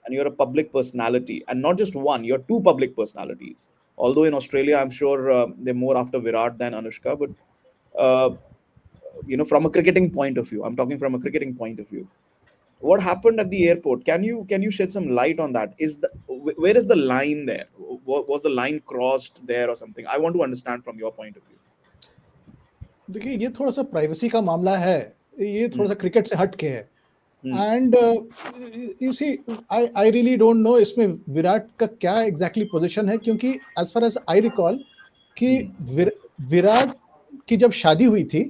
and you're a public personality, and not just one, you're two public personalities. Although in Australia, I'm sure they're more after Virat than Anushka, but uh, from a cricketing point of view, I'm talking from a cricketing point of view, what happened at the airport, can you shed some light on that? Where is the line there? Was the line crossed there or something? I want to understand from your point of view. देखिए ये थोड़ा सा privacy का मामला है, ये थोड़ा Hmm. सा क्रिकेट से हट के है. Hmm. And you see I really don't know इसमें विराट का क्या एग्जैक्टली पोजीशन है, क्योंकि as far as I recall कि विराट की जब शादी हुई थी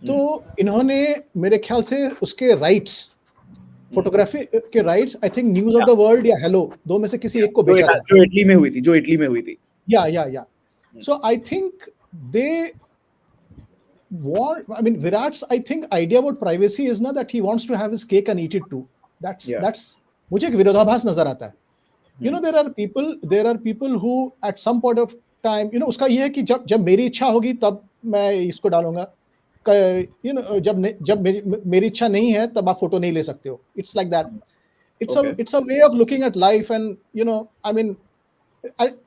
तो इन्होंने मेरे ख्याल से उसके राइट्स, फोटोग्राफी के rights, I think news of the world या हेलो, दो में से किसी एक को बेचा था. जो इटली में हुई थी. या so I think they want, I mean, Virat's, I think, idea about privacy is not that he wants to have his cake and eat it too. That's मुझे एक विरोधाभास नजर आता है. There are people who at some point of time, उसका ये है कि जब मेरी इच्छा होगी तब मैं इसको डालूंगा, जब मेरी इच्छा नहीं है तब आप फोटो नहीं ले सकते हो. It's like that. It's a way of looking at life, and I mean,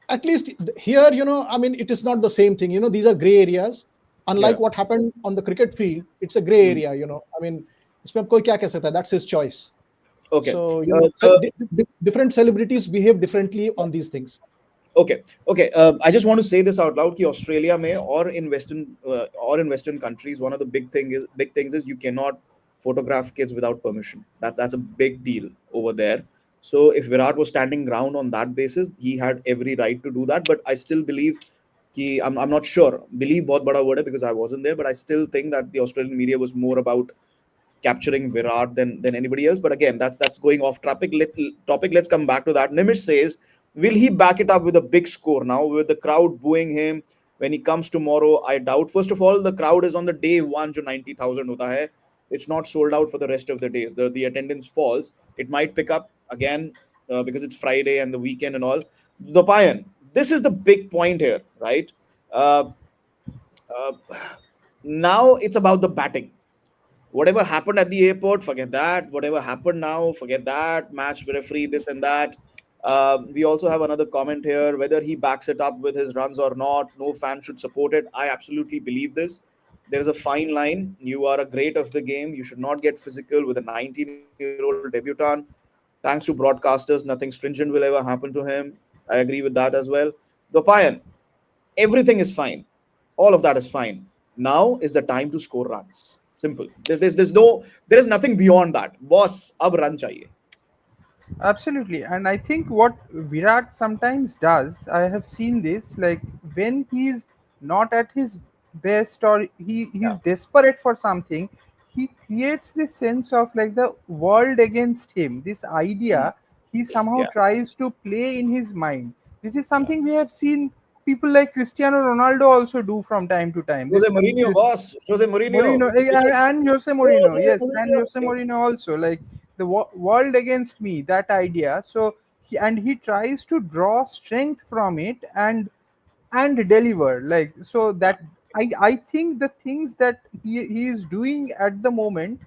at least here, I mean, it is not the same thing. These are gray areas. Unlike what happened on the cricket field, it's a gray area. I mean, इसमें अब कोई क्या कह सकता है? That's his choice. Okay. So different celebrities behave differently on these things. Okay. I just want to say this out loud कि Australia में or in Western countries, one of the big things is you cannot photograph kids without permission. That's a big deal over there. So if Virat was standing ground on that basis, he had every right to do that. But I still believe कि I'm not sure. Believe बहुत बड़ा word है because I wasn't there, but I still think that the Australian media was more about capturing Virat than anybody else. But again, that's going off topic. Let's come back to that. Nimish says, will he back it up with a big score now with the crowd booing him when he comes tomorrow? I doubt. First of all, the crowd is on the day one जो 90,000 होता है. It's not sold out for the rest of the days. The attendance falls. It might pick up again because it's Friday and the weekend and all. The Payan, this is the big point here, right? Uh, uh, Now it's about the batting. Whatever happened at the airport, forget that. Whatever happened now, forget that. Match referee, this and that. We also have another comment here, whether he backs it up with his runs or not. No fan should support it. I absolutely believe this. There is a fine line. You are a great of the game. You should not get physical with a 19-year-old debutant. Thanks to broadcasters, nothing stringent will ever happen to him. I agree with that as well. Dopayan, everything is fine. All of that is fine. Now is the time to score runs. Simple. There is nothing beyond that. Boss, ab run chahiye. Absolutely, and I think what Virat sometimes does, I have seen this, like when he's not at his best or Yeah. he's desperate for something, he creates this sense of like the world against him. This Mm. idea he somehow Yeah. tries to play in his mind. This is Yeah. something we have seen people like Cristiano Ronaldo also do from time to time. Jose Mourinho, boss. Jose Mourinho. Mourinho and Jose Mourinho, Jose yes, and Mourinho. Jose Yes. Mourinho also, like the world against me, that idea. So he tries to draw strength from it and deliver, like, so Yeah. that I think the things that he is doing at the moment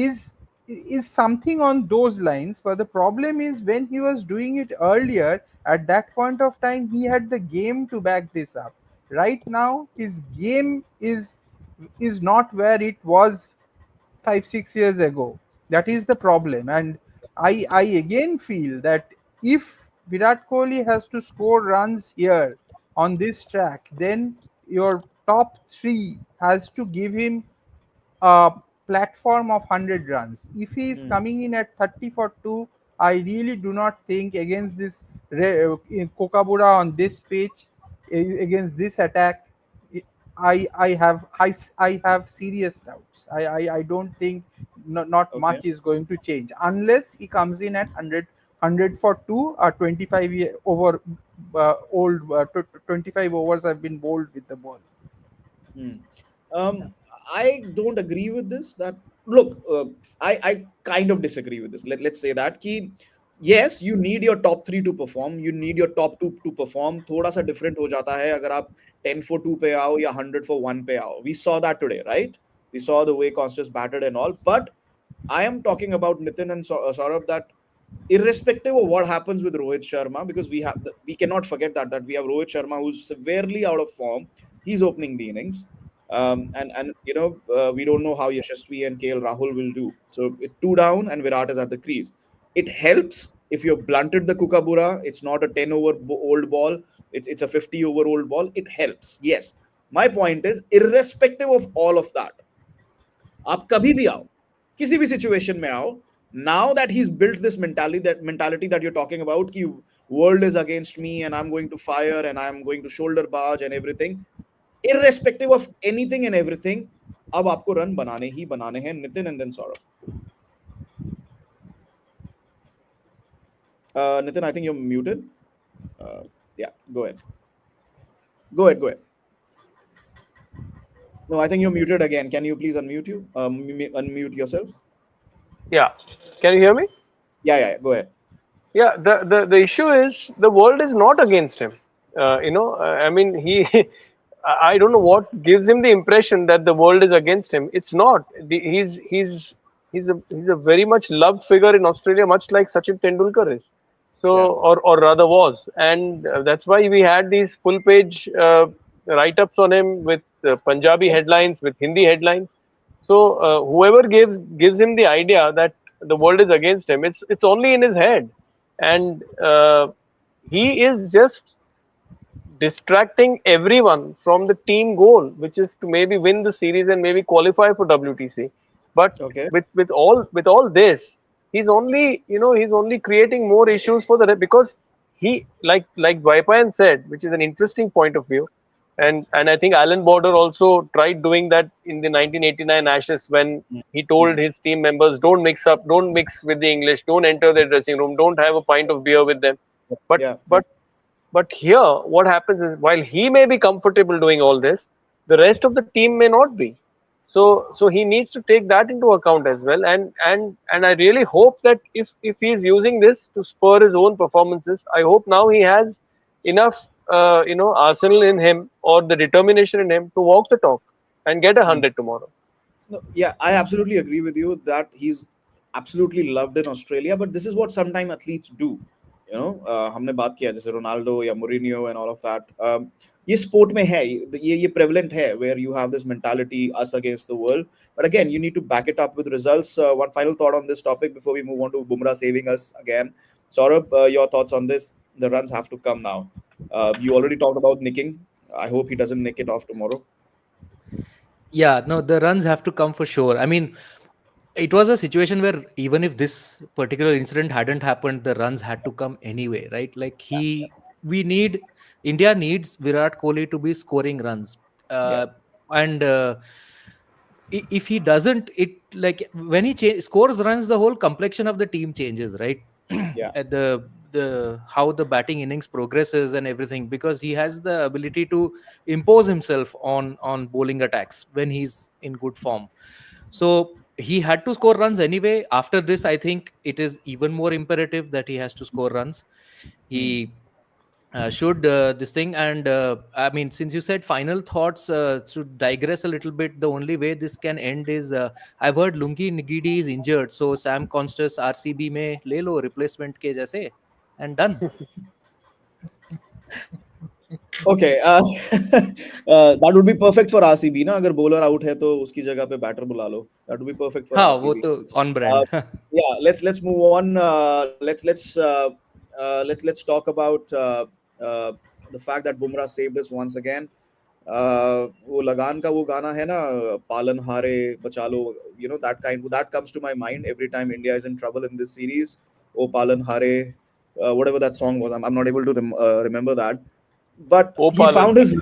is is something on those lines. But the problem is when he was doing it earlier, at that point of time he had the game to back this up. Right now his game is not where it was 5 6 years ago. That is the problem. And I again feel that if Virat Kohli has to score runs here on this track, then your top three has to give him a platform of 100 runs. If he is Mm. coming in at 30 for 2, I really do not think against this Kokabura on this pitch, against this attack, I have serious doubts. I don't think not Okay. much is going to change unless he comes in at 100 for 2 or 25 over old 25 overs have been bowled with the ball. Hmm. I don't agree with this. That look, I kind of disagree with this. Let's say that ki, yes, you need your top three to perform. You need your top two to perform. थोड़ा सा different हो जाता है अगर आप 10 for 2 पे आओ या 100 for 1 पे आओ. We saw that today, right? We saw the way Konstas batted and all. But I am talking about Nitin and Saurabh, that irrespective of what happens with Rohit Sharma, because we cannot forget that we have Rohit Sharma who's severely out of form. He's opening the innings, and we don't know how Yashasvi and KL Rahul will do. So two down and Virat is at the crease. It helps if you've blunted the Kukabura. It's not a 10 over old ball. It's a 50 over old ball. It helps. Yes. My point is, irrespective of all of that, आप कभी भी आओ, किसी भी situation में आओ, now that he's built this mentality that you're talking about, ki world is against me and I'm going to fire and I'm going to shoulder barge and everything, irrespective of anything and everything, अब आपको run बनाने ही बनाने हैं. Nitin and then Saurabh. Nitin, I think you're muted. Yeah, go ahead. Go ahead. No, I think you're muted again. Can you please unmute yourself? Yeah. Can you hear me? Yeah. Go ahead. Yeah. The issue is the world is not against him. I mean, I don't know what gives him the impression that the world is against him. It's not. He's a very much loved figure in Australia, much like Sachin Tendulkar is. So, Yeah. or rather was, and that's why we had these full page write-ups on him with Punjabi headlines, with Hindi headlines. So whoever gives him the idea that the world is against him, it's only in his head, and he is just distracting everyone from the team goal, which is to maybe win the series and maybe qualify for WTC. But Okay. with all this, he's only creating more issues for because he like Vaipayan said, which is an interesting point of view, and I think Alan Border also tried doing that in the 1989 Ashes when he told his team members, don't mix with the English, don't enter their dressing room, don't have a pint of beer with them. But Yeah. but but here, what happens is while he may be comfortable doing all this, the rest of the team may not be. So he needs to take that into account as well. And I really hope that if he is using this to spur his own performances, I hope now he has enough arsenal in him or the determination in him to walk the talk and get 100 tomorrow. No, yeah, I absolutely agree with you that he's absolutely loved in Australia, but this is what sometimes athletes do. हमने बात किया जैसे Ronaldo या Mourinho and all of that. ये sport में है, ये prevalent है where you have this mentality us against the world. But again, you need to back it up with results. One final thought on this topic before we move on to Bumrah saving us again. Saurabh, your thoughts on this? The runs have to come now. You already talked about nicking. I hope he doesn't nick it off tomorrow. Yeah, no, the runs have to come for sure. I mean, it was a situation where even if this particular incident hadn't happened, the runs had to come anyway, right? Like we need India needs Virat Kohli to be scoring runs, Yeah, and if he doesn't, it like when he scores runs, the whole complexion of the team changes, right? yeah. At the how the batting innings progresses and everything, because he has the ability to impose himself on bowling attacks when he's in good form. So he had to score runs anyway. After this, I think it is even more imperative that he has to score runs. Hmm. He should this thing. And I mean, since you said final thoughts, to digress a little bit, the only way this can end is, I've heard Lungi Nigidi is injured, so Sam Konstas RCB में ले लो replacement के जैसे, and done. Okay, that would be perfect for RCB ना, अगर bowler out है तो उसकी जगह पे batter बुला लो. That would be perfect for हाँ, वो RCB. तो on Uh, brand. yeah, let's move on. Let's talk about the fact that Bumrah saved us once again. वो लगान का वो गाना है ना, पालन हारे बचा लो, that kind, that comes to my mind every time India is in trouble in this series. Oh palan hare, whatever that song was, I'm not able to remember that, but he Opalan. found his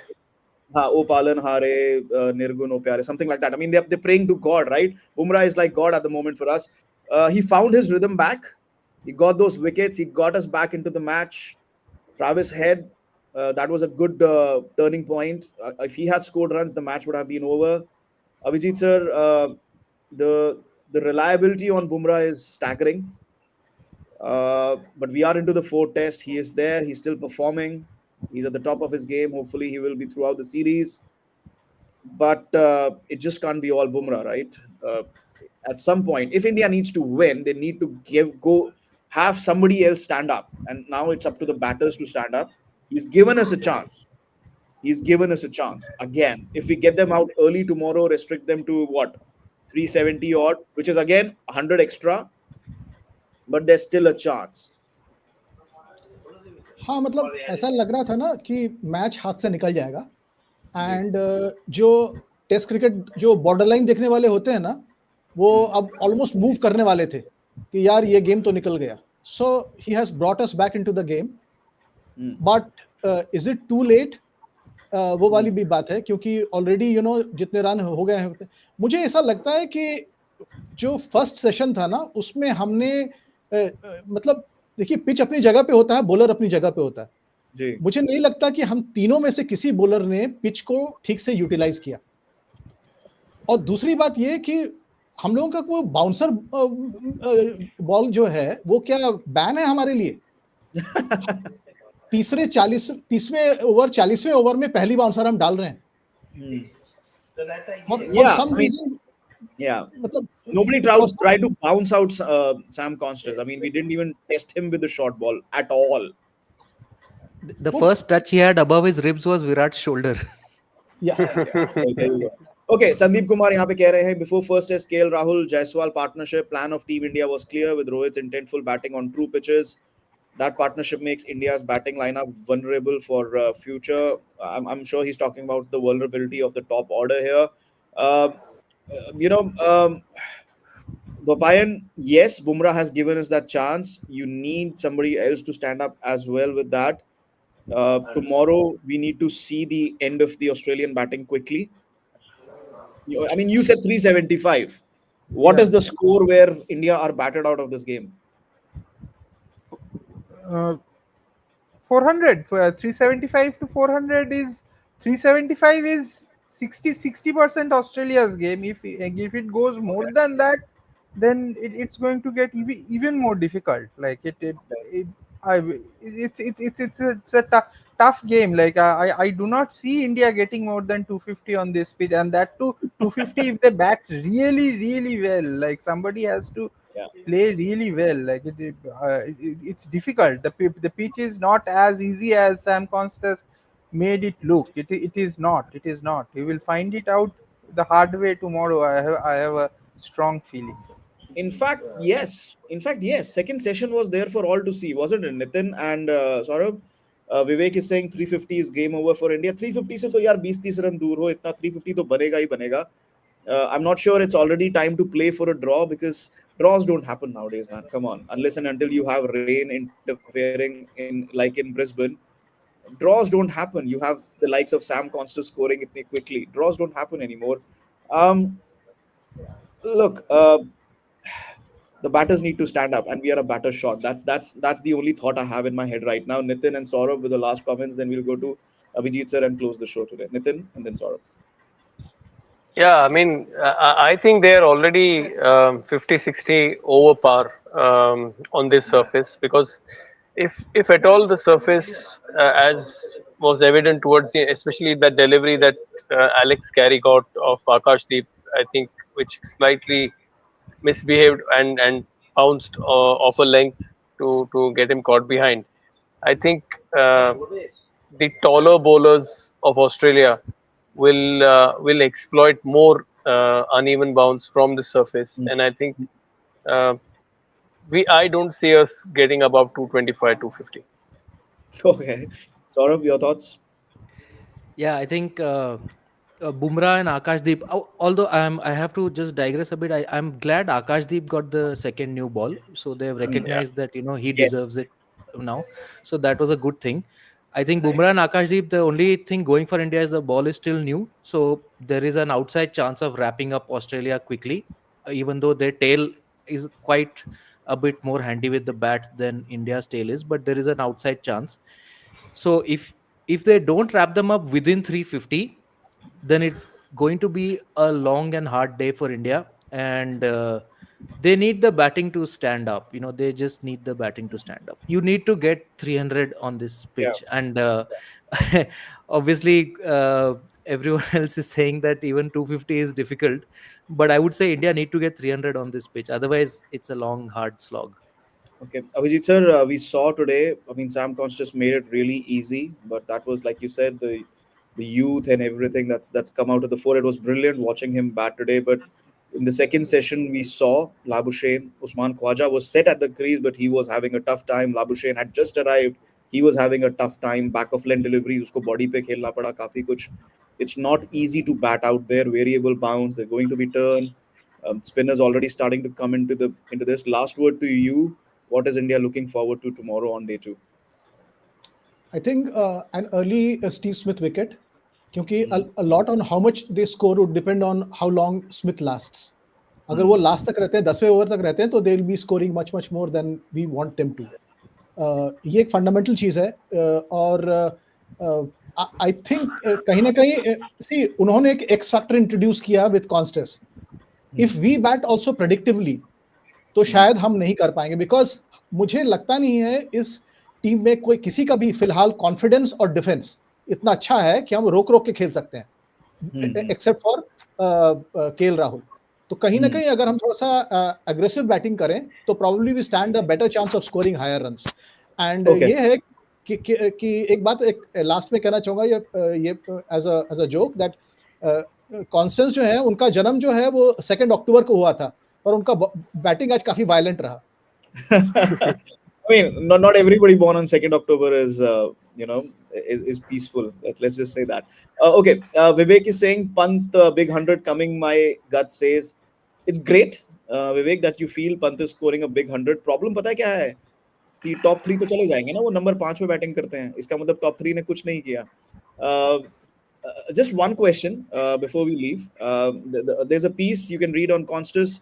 O Palan Hare, Nirgun O Pyare, something like that. I mean, they're praying to God, right? Bumrah is like God at the moment for us. He found his rhythm back. He got those wickets. He got us back into the match. Travis Head, that was a good turning point. If he had scored runs, the match would have been over. Abhijit sir, the reliability on Bumrah is staggering. But we are into the fourth test. He is there. He's still performing. He's at the top of his game. Hopefully, he will be throughout the series. But it just can't be all Bumrah, right? Uh, at some point, if India needs to win, they need to have somebody else stand up. And now it's up to the batters to stand up. He's given us a chance. He's given us a chance again. If we get them out early tomorrow, restrict them to what, 370 odd, which is again 100 extra, but there's still a chance. हाँ, मतलब ऐसा लग रहा था ना कि match हाथ से निकल जाएगा. एंड जो टेस्ट क्रिकेट जो बॉर्डर लाइन देखने वाले होते हैं ना, वो अब ऑलमोस्ट मूव करने वाले थे कि यार ये गेम तो निकल गया. So he has brought us back into the game, but is it too late? वो वाली भी बात है, क्योंकि ऑलरेडी जितने रन हो गए हैं. मुझे ऐसा लगता है कि जो फर्स्ट सेशन था ना, उसमें हमने मतलब देखिए, पिच अपनी जगह पे होता है, बॉलर अपनी जगह पे होता है. जी. मुझे नहीं लगता कि हम तीनों में से किसी बॉलर ने पिच को ठीक से यूटिलाइज किया. और दूसरी बात ये कि हम लोगों का वो बाउंसर बॉल जो है, वो क्या बैन है हमारे लिए? तीसवें ओवर 40वें ओवर में पहली बाउंसर हम डाल रहे हैं. For some reason, मतलब nobody tried to bounce out Sam Konstas. I mean, we didn't even test him with the short ball at all. The first touch he had above his ribs was Virat's shoulder. Yeah. Okay, Sandeep Kumar यहाँ पे कह रहे हैं, before first test KL Rahul Jaiswal partnership plan of Team India was clear with Rohit's intentful batting on true pitches. That partnership makes India's batting lineup vulnerable for future. I'm sure he's talking about the vulnerability of the top order here. Bopayan, yes, Bumrah has given us that chance. You need somebody else to stand up as well with that. Tomorrow, we need to see the end of the Australian batting quickly. I mean, you said 375. What is the score where India are battered out of this game? 400. 375 to 400 is 375 is 60% Australia's game. If it goes more than that, then it's going to get even more difficult. Like it's a tough game. Like I do not see India getting more than 250 on this pitch, and that too 250 if they bat really well. Like somebody has to play really well. Like it's difficult. The pitch is not as easy as Sam Konstas made it look. It is not. It is not. We will find it out the hard way tomorrow. I have a strong feeling. In fact, yes. Second session was there for all to see, wasn't it, Nitin and Saurabh? Vivek is saying 350 is game over for India. 350 से तो यार 20-30 run दूर हो, इतना 350 तो बनेगा ही बनेगा. I'm not sure it's already time to play for a draw, because draws don't happen nowadays, man. Come on, unless and until you have rain interfering in like in Brisbane, draws don't happen. You have the likes of Sam Konstas scoring it quickly. Draws don't happen anymore. Um, Look, the batters need to stand up, and we are a batter short. That's the only thought I have in my head right now. Nitin and Saurabh with the last comments, then we'll go to Abhijit sir and close the show today. Nitin and then Saurabh. Yeah, I mean, I think they're already 50-60 over par on this surface, because if at all the surface, as was evident towards the, especially that delivery that Alex Carey got of Akash Deep, I think, which slightly misbehaved and bounced off a length to get him caught behind. I think the taller bowlers of Australia will exploit more uneven bounce from the surface, and I think uh, I don't see us getting above 225, 250. Okay, Saurabh, your thoughts? Yeah, I think Bumrah and Akash Deep. Although I have to just digress a bit. I'm glad Akash Deep got the second new ball, so they've Yeah. recognized that he Yes. deserves it now. So that was a good thing. I think Bumrah and Akash Deep, the only thing going for India is the ball is still new, so there is an outside chance of wrapping up Australia quickly, even though their tail is quite a bit more handy with the bat than India's tail is, but there is an outside chance. So if they don't wrap them up within 350, then it's going to be a long and hard day for India, and they need the batting to stand up. They just need the batting to stand up. You need to get 300 on this Yeah. pitch, and obviously everyone else is saying that even 250 is difficult, but I would say India need to get 300 on this pitch. Otherwise, it's a long, hard slog. Okay, Abhijit sir, we saw today. I mean, Sam Konstas made it really easy, but that was like you said, the youth and everything that's come out of the fore. It was brilliant watching him bat today. But in the second session, we saw Labuschagne. Usman Khwaja was set at the crease, but he was having a tough time. Labuschagne had just arrived. He was having a tough time. Back of lane delivery, usko body pe khelna pada kafi kuch. It's not easy to bat out there. Variable bounce. They're going to be turn. Spinners already starting to come into this. Last word to you, what is India looking forward to tomorrow on day two? I think an early Steve Smith wicket, क्योंकि a lot on how much they score would depend on how long Smith lasts. अगर वो last तक रहते हैं 10वें over तक रहते हैं तो they will be scoring much much more than we want them to. ये एक फंडामेंटल चीज़ है. और आई थिंक कहीं ना कहीं सी उन्होंने एक एक्स फैक्टर इंट्रोड्यूस किया with Konstas. If we bat also predictively तो शायद हम नहीं कर पाएंगे, बिकॉज मुझे लगता नहीं है इस टीम में कोई किसी का भी फिलहाल कॉन्फिडेंस और डिफेंस इतना अच्छा है कि हम रोक रोक के खेल सकते हैं, एक्सेप्ट फॉर केएल राहुल. तो कहीं ना कहीं अगर हम थोड़ा सा एग्रेसिव बैटिंग करें तो probably we stand a better chance of scoring higher runs. And ये है कि एक बात एक लास्ट में कहना चाहूंगा, ये as a joke that Konstas जो है उनका जन्म जो है वो 2 अक्टूबर को हुआ था, पर उनका बैटिंग आज काफी वायलेंट रहा. I mean, not everybody born on 2nd October is, is peaceful. Let's just say that. Okay, Vivek is saying, Pant, big 100 coming. My gut says, it's great, Vivek, that you feel Pant is scoring a big 100. Problem पता है क्या है? कि top 3 तो चले जाएंगे ना, वो नंबर 5 पे बैटिंग करते हैं. इसका मतलब टॉप 3 ने कुछ नहीं किया. Just one question before we leave. There's a piece you can read on Konstas.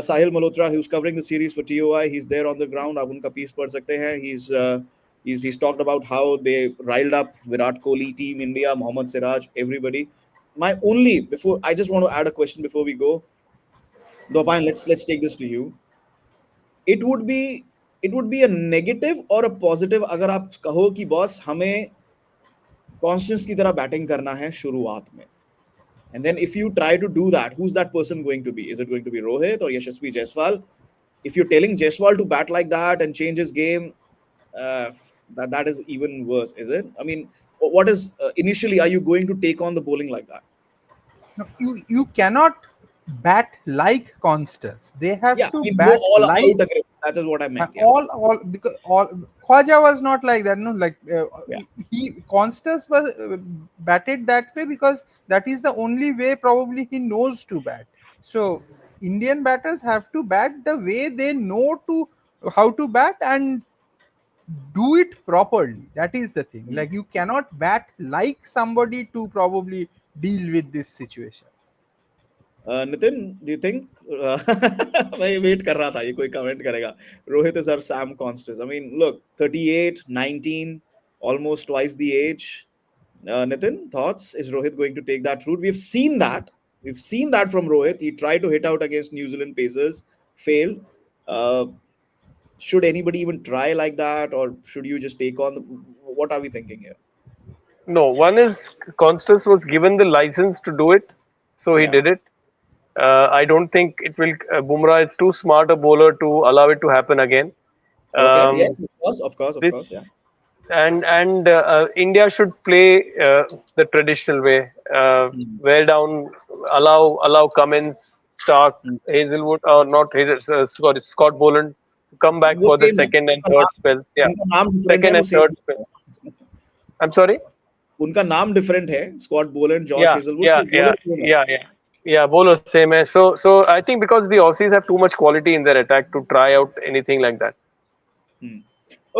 Sahil Malhotra, who's covering the series for TOI, he's there on the ground. आप उनका piece पढ़ सकते हैं. He's talked about how they riled up Virat Kohli, Team India, Mohammed Siraj, everybody. I just want to add a question before we go. Dopain, let's take this to you. It would be a negative or a positive अगर आप कहो कि boss हमें Constance की तरह batting करना है शुरुआत में. And then if you try to do that, who's that person going to be? Is it going to be Rohit or Yashasvi Jaiswal? If you're telling Jaiswal to bat like that and change his game, that is even worse, is it? I mean, what is initially, are you going to take on the bowling like that? No, you cannot bat like Konstas. They have to go bat all like out aggressive. That is what I meant. Yeah. all because all Khwaja was not like that. No, like Yeah. he Konstas was batted that way because that is the only way probably he knows to bat. So Indian batters have to bat the way they know to how to bat and do it properly. That is the thing. Like you cannot bat like somebody to probably deal with this situation. Nitin, do you think? मैं wait कर रहा था ये कोई comment करेगा. Rohit is our Sam Konstas. I mean, look, 38, 19, almost twice the age. Nitin, thoughts? Is Rohit going to take that route? We've seen that. We've seen that from Rohit. He tried to hit out against New Zealand Pacers, failed. Uh, should anybody even try like that, or should you just take on? What are we thinking here? No, one is Constas was given the license to do it, so he Yeah. did it. I don't think it will. Bumrah is too smart a bowler to allow it to happen again. Okay. Um, Yes, of course, of course, of this course. Yeah. and India should play the traditional way. Mm. Wear down, allow Cummins, Stark, Mm. Hazelwood, or not Hazel, sorry, Scott Boland to come back वो for the same है second and उनका third नाम spells. Yeah, उनका नाम different है second वो and third same spell. I'm sorry. उनका नाम डिफरेंट है स्कॉट बोलन जॉश Yeah, हेजलवुड yeah, वो yeah, बॉलर सेम है yeah, yeah. Yeah, bowler same. So I think because the Aussies have too much quality in their attack to try out anything like that. Hmm.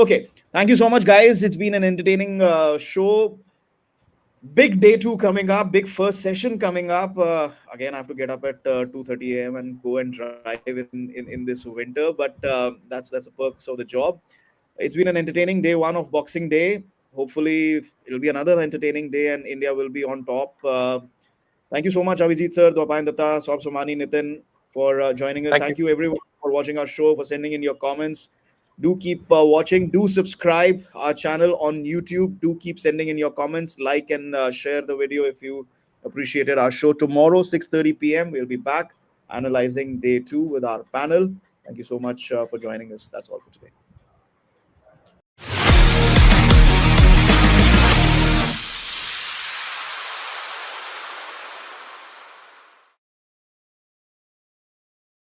Okay, thank you so much guys, it's been an entertaining show. Big day 2 coming up, big first session coming up. Again, I have to get up at 2:30 a.m. and go and drive in this winter, but that's the perks of the job. It's been an entertaining day 1 of Boxing Day. Hopefully it'll be another entertaining day and India will be on top. Thank you so much, Avijit sir, Dwapayan Datta, Swab Somani, Nitin, for joining us. Thank you. Thank you, everyone, for watching our show, for sending in your comments. Do keep watching. Do subscribe our channel on YouTube. Do keep sending in your comments. Like and share the video if you appreciated our show. Tomorrow, 6:30 p.m., we'll be back analyzing day 2 with our panel. Thank you so much for joining us. That's all for today.